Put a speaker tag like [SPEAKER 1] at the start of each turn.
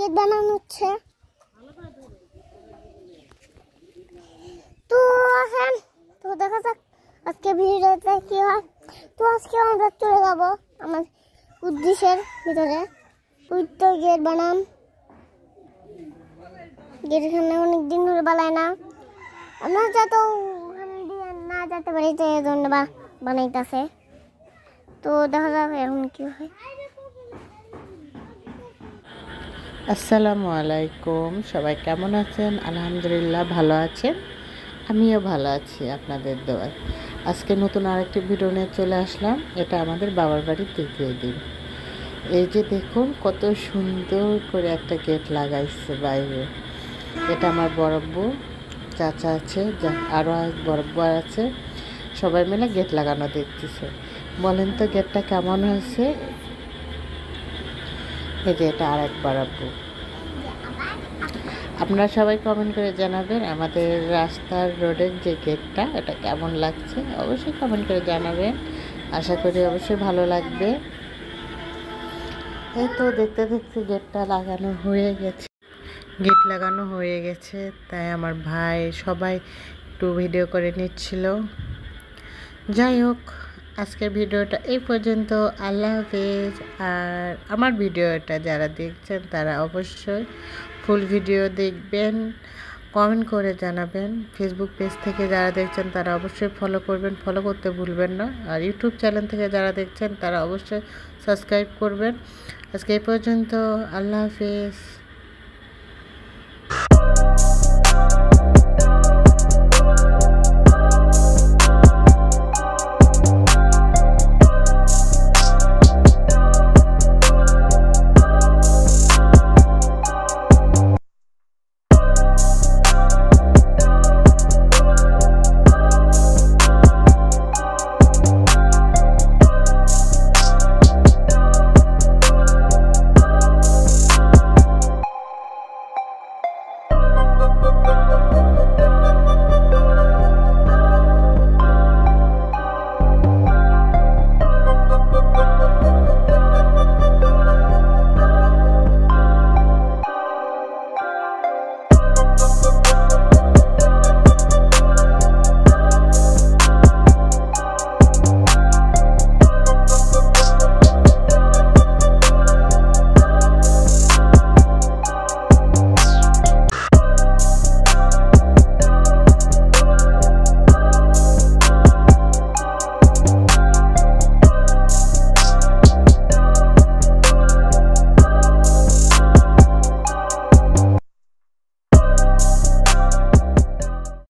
[SPEAKER 1] Gate বানানো হচ্ছে। তো এখন তো দেখা যাক আজকে ভিডিওতে কি হয়। তো আজকে আমরা চলে যাবো আমার উদ্দেশ্যের ভিতরে। তো গেট বানাম, গেট এখানে অনেকদিন ধরে বানায় না, আমরা যাতে ওখানে দিয়ে না যেতে পারি, তো এই জন্য বানাইতেছে। তো দেখা যাক এখন কি হয়।
[SPEAKER 2] আসসালামু আলাইকুম, সবাই কেমন আছেন? আলহামদুলিল্লাহ ভালো আছেন, আমিও ভালো আছি আপনাদের দোয়ায়। আজকে নতুন আরেকটি ভিডিও নিয়ে চলে আসলাম। এটা আমাদের বাবার বাড়ির দ্বিতীয় দিন। এই যে দেখুন কত সুন্দর করে একটা গেট লাগাইছে বাইরে। এটা আমার বড়ব্বু, চাচা আছে, আরও বড়ব্বু আছে, সবাই মিলে গেট লাগানো দেখতেছে। বলেন তো গেটটা কেমন হয়েছে? এই যে এটা আর এক বড়ব্বু। আপনারা সবাই কমেন্ট করে জানাবেন আমাদের রাস্তার রোডের যে গেটটা এটা কেমন লাগছে, অবশ্যই কমেন্ট করে জানাবেন। আশা করি অবশ্যই ভালো লাগবে। এই তো দেখতে দেখতে গেটটা লাগানো হয়ে গেছে। গেট লাগানো হয়ে গেছে, তাই আমার ভাই সবাই একটু ভিডিও করে নিচ্ছিল। যাই হোক, আজকের ভিডিওটা এই পর্যন্ত। আল্লাহ হাফেজ। আর আমার ভিডিওটা যারা দেখছেন তারা অবশ্যই ফুল ভিডিও দেখবেন, কমেন্ট করে জানাবেন। ফেসবুক পেজ থেকে যারা দেখছেন তারা অবশ্যই ফলো করবেন, ফলো করতে ভুলবেন না। আর ইউটিউব চ্যানেল থেকে যারা দেখছেন তারা অবশ্যই সাবস্ক্রাইব করবেন। আজকে এই পর্যন্ত। আল্লাহ হাফেজ।